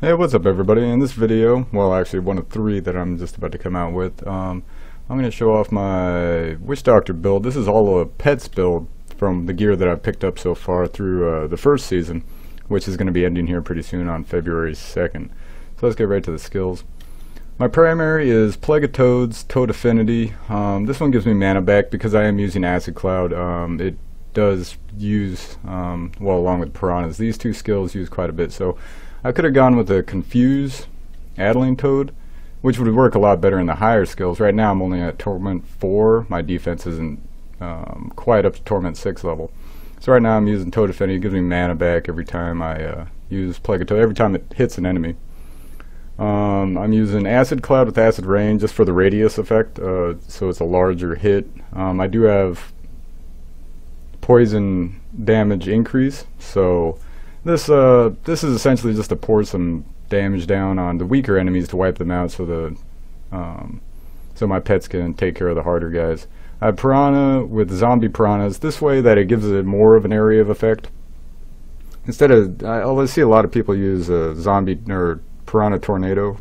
Hey, what's up everybody? In this video, well actually one of three that I'm just about to come out with, I'm going to show off my Witchdoctor build. This is all a pets build from the gear that I've picked up so far through the first season, which is going to be ending here pretty soon on February 2nd. So let's get right to the skills. My primary is Plague of Toads, Toad Affinity. This one gives me mana back because I am using Acid Cloud. It does use, well, along with Piranhas, these two skills use quite a bit. So I could have gone with a Confuse Adeline Toad, which would work a lot better in the higher skills. Right now I'm only at Torment 4. My defense isn't quite up to Torment 6 level. So right now I'm using Toad Affinity. It gives me mana back every time I use Plague of Toad, every time it hits an enemy. I'm using Acid Cloud with Acid Rain just for the radius effect, so it's a larger hit. I do have poison damage increase, so this is essentially just to pour some damage down on the weaker enemies to wipe them out, so so my pets can take care of the harder guys. I have Piranha with Zombie Piranhas this way that it gives it more of an area of effect. Instead of, I see a lot of people use Zombie or Piranha Tornado.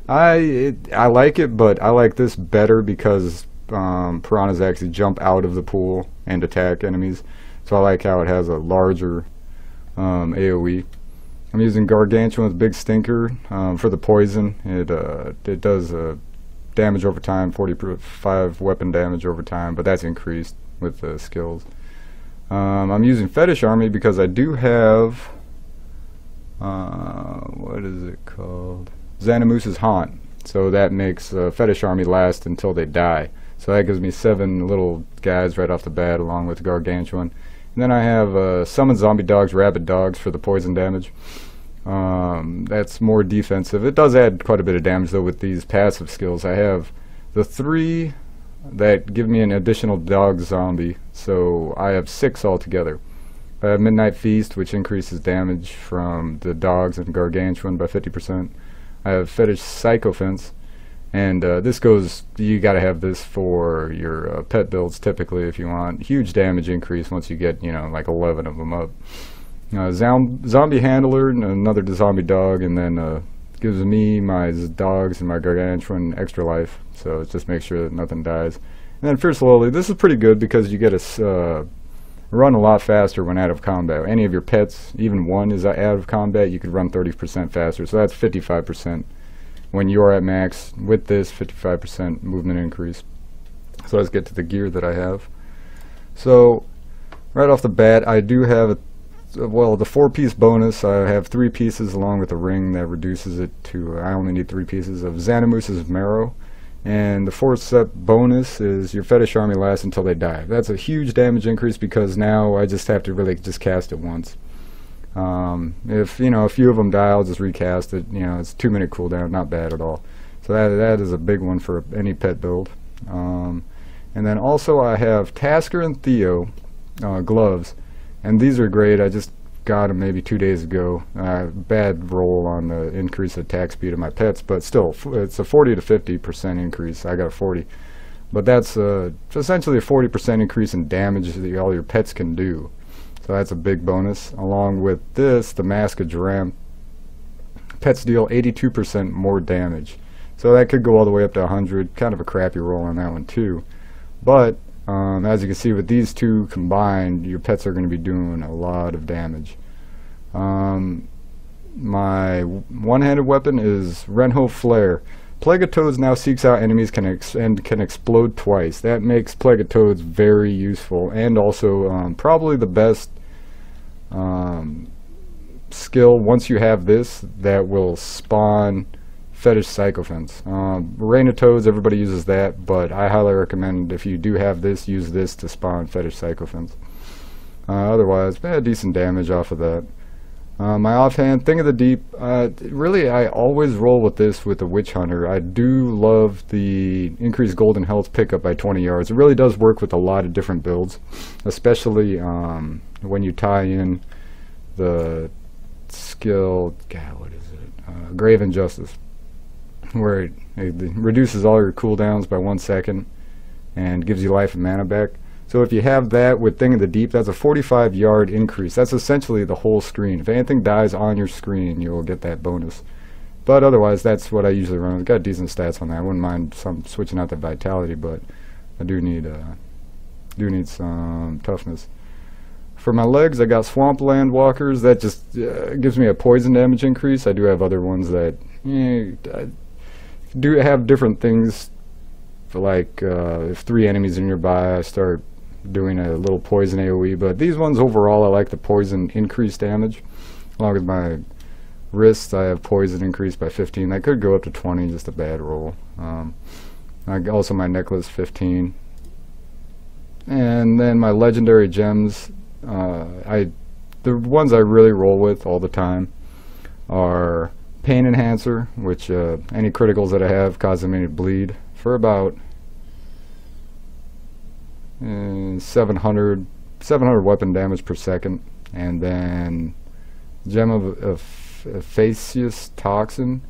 I like it, but I like this better because piranhas actually jump out of the pool and attack enemies. So I like how it has a larger AoE. I'm using Gargantuan with Big Stinker for the poison. It does damage over time, 45 weapon damage over time, but that's increased with the skills. I'm using Fetish Army because I do have what is it called? ZANIMUSSA'S Haunt. So that makes Fetish Army last until they die. So that gives me 7 little guys right off the bat along with Gargantuan. And then I have Summon Zombie Dogs, Rabid Dogs for the poison damage. That's more defensive. It does add quite a bit of damage though with these passive skills. I have the 3 that give me an additional dog zombie, so I have 6 altogether. I have Midnight Feast, which increases damage from the dogs and Gargantuan by 50%. I have Fetish Sycophants, and this goes, you gotta have this for your pet builds typically if you want huge damage increase once you get, you know, like 11 of them up. Zombie Handler, another zombie dog, and then gives me my dogs and my Gargantuan extra life, so it just makes sure that nothing dies. And then Fierce Lily, this is pretty good because you get a run a lot faster when out of combat. Any of your pets, even one is out of combat, you could run 30% faster, so that's 55% when you're at max. With this 55% movement increase. So let's get to the gear that I have. So right off the bat I do have the 4-piece bonus. I have 3 pieces along with a ring that reduces it to, I only need 3 pieces of ZANIMUSSA'S Marrow. And the 4th set bonus is your Fetish Army lasts until they die. That's a huge damage increase because now I just have to really just cast it once. If, you know, a few of them die, I'll just recast it. You know, it's a 2-minute cooldown, not bad at all. So that is a big one for any pet build. And then also I have Tasker and Theo gloves, and these are great. I just got them maybe 2 days ago. Bad roll on the increased attack speed of my pets, but still it's a 40 to 50% increase. I got a 40, but that's essentially a 40% increase in damage that all your pets can do. So that's a big bonus. Along with this, the Mask of Dram, pets deal 82% more damage, so that could go all the way up to 100. Kind of a crappy roll on that one too, but as you can see with these two combined, your pets are going to be doing a lot of damage. My one-handed weapon is rhen'ho Flare. Plague of Toads now seeks out enemies and can explode twice. That makes Plague of Toads very useful, and also probably the best skill once you have this that will spawn Fetish Sycophants. Rhen'ho Toads, everybody uses that, but I highly recommend if you do have this, use this to spawn Fetish Sycophants. Otherwise, decent damage off of that. My offhand, Thing of the Deep, really I always roll with this with the Witch Hunter. I do love the increased golden health pickup by 20 yards. It really does work with a lot of different builds, especially when you tie in the skill, God, what is it? Grave Injustice, where it reduces all your cooldowns by 1 second and gives you life and mana back. So if you have that with Thing of the Deep, that's a 45-yard increase. That's essentially the whole screen. If anything dies on your screen, you'll get that bonus. But otherwise, that's what I usually run. I've got decent stats on that. I wouldn't mind switching out the vitality, but I do need some toughness. For my legs, I got Swampland Walkers. That just gives me a poison damage increase. I do have other ones that do have different things. For like if 3 enemies are nearby, I start doing a little poison AoE. But these ones overall, I like the poison increase damage. Along with my wrists, I have poison increased by 15. That could go up to 20, just a bad roll. Also my necklace 15. And then my legendary gems, the ones I really roll with all the time are Pain Enhancer, which any criticals that I have cause them to bleed for about 700 weapon damage per second. And then Gem of Facius Toxin,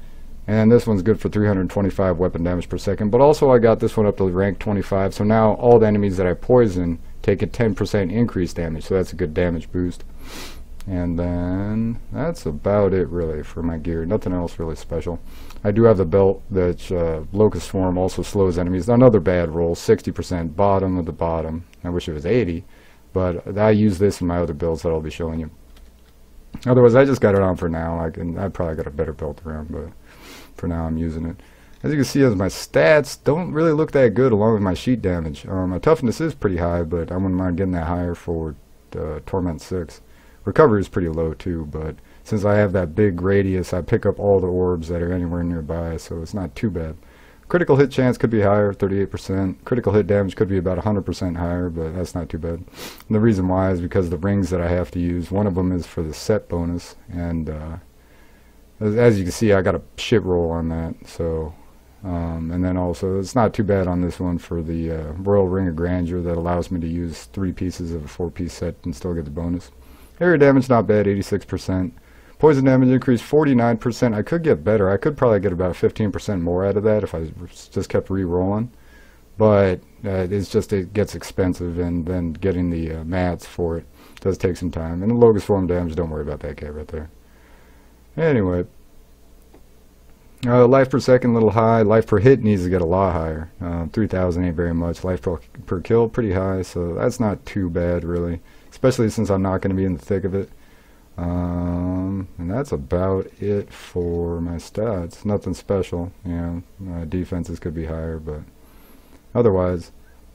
and this one's good for 325 weapon damage per second. But also I got this one up to rank 25, so now all the enemies that I poison take a 10% increased damage, so that's a good damage boost. And then that's about it really for my gear. Nothing else really special. I do have the belt that Locust Swarm also slows enemies. Another bad roll, 60%, bottom of the bottom. I wish it was 80, but I use this in my other builds that I'll be showing you. Otherwise, I just got it on for now. I probably got a better belt around, but for now I'm using it. As you can see, as my stats don't really look that good along with my sheet damage. My toughness is pretty high, but I wouldn't mind getting that higher for Torment 6. Recovery is pretty low too, but since I have that big radius, I pick up all the orbs that are anywhere nearby, so it's not too bad. Critical hit chance could be higher, 38%. Critical hit damage could be about 100% higher, but that's not too bad. And the reason why is because the rings that I have to use, one of them is for the set bonus, and as you can see, I got a shit roll on that. So, and then also, it's not too bad on this one for the Royal Ring of Grandeur that allows me to use 3 pieces of a 4-piece set and still get the bonus. Area damage not bad, 86%. Poison damage increase 49%. I could get better. I could probably get about 15% more out of that if I just kept re-rolling. But it's just, it gets expensive, and then getting the mats for it does take some time. And the Locust Swarm damage, don't worry about that guy right there. Anyway, life per second a little high. Life per hit needs to get a lot higher. 3,000 ain't very much. Life per kill pretty high, so that's not too bad really. Especially since I'm not going to be in the thick of it. And that's about it for my stats. Nothing special. You know, defenses could be higher, but otherwise,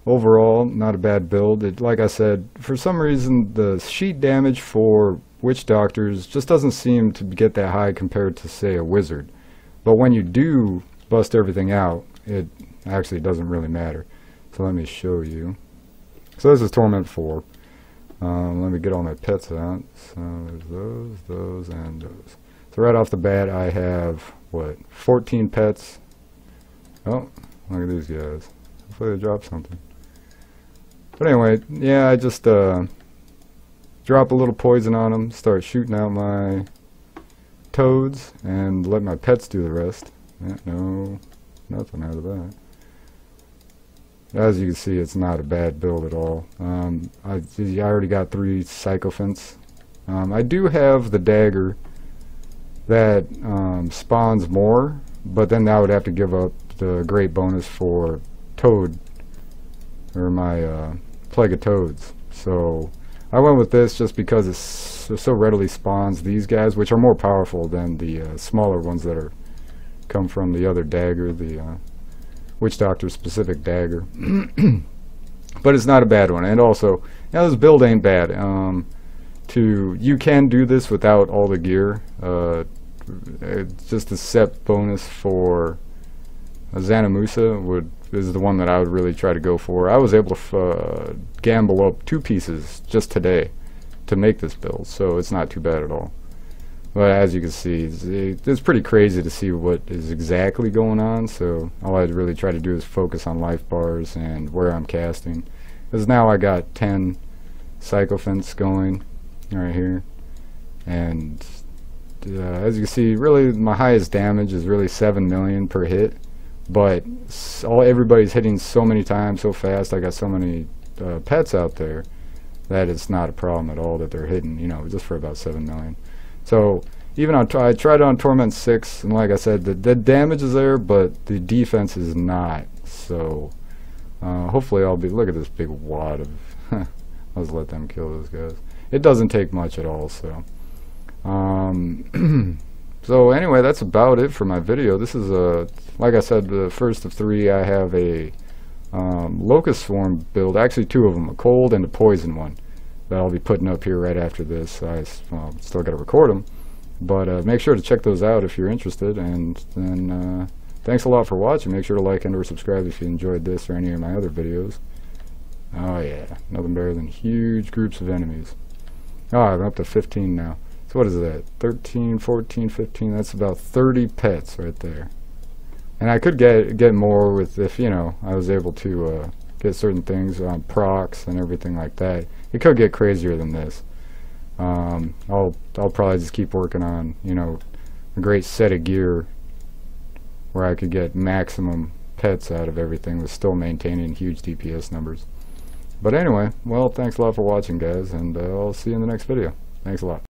overall, not a bad build. Like I said, for some reason, the sheet damage for Witchdoctors just doesn't seem to get that high compared to, say, a Wizard. But when you do bust everything out, it actually doesn't really matter. So let me show you. So this is Torment 4. Let me get all my pets out. So there's those, and those. So right off the bat, I have, what, 14 pets. Oh, look at these guys. Hopefully they drop something. But anyway, yeah, I just drop a little poison on them, start shooting out my toads, and let my pets do the rest. Yeah, no, nothing out of that. As you can see, it's not a bad build at all. I already got 3 Sycophants. I do have the dagger that spawns more, but then I would have to give up the great bonus for Toad, or my Plague of Toads. So I went with this just because it so readily spawns these guys, which are more powerful than the smaller ones that come from the other dagger, the Witchdoctor specific dagger. But it's not a bad one. And also, this build ain't bad. You can do this without all the gear. Just a set bonus for ZANIMUSSA is the one that I would really try to go for. I was able to gamble up 2 pieces just today to make this build, so it's not too bad at all. But as you can see, it's pretty crazy to see what is exactly going on, so all I'd really try to do is focus on life bars and where I'm casting. Because now I got 10 Sycophants going right here, and as you can see, really my highest damage is really 7 million per hit, but everybody's hitting so many times so fast. I got so many pets out there, that it's not a problem at all that they're hidden, you know, just for about 7 million. So even on I tried on Torment 6, and like I said, the damage is there, but the defense is not. So hopefully I'll be, look at this big wad of let's let them kill those guys. It doesn't take much at all. So so anyway, that's about it for my video. This is like I said, the first of 3. I have a Locust Swarm build, actually 2 of them, a cold and a poison one, that I'll be putting up here right after this. Well, still got to record them, but make sure to check those out if you're interested. And then thanks a lot for watching. Make sure to like and or subscribe if you enjoyed this or any of my other videos. Oh yeah, nothing better than huge groups of enemies. Oh, I'm up to 15 now. So what is that? 13, 14, 15. That's about 30 pets right there. And I could get more with, if you know, I was able to get certain things on procs and everything like that. It could get crazier than this. I'll probably just keep working on, you know, a great set of gear where I could get maximum pets out of everything with still maintaining huge DPS numbers. But anyway, well, thanks a lot for watching, guys, and I'll see you in the next video. Thanks a lot.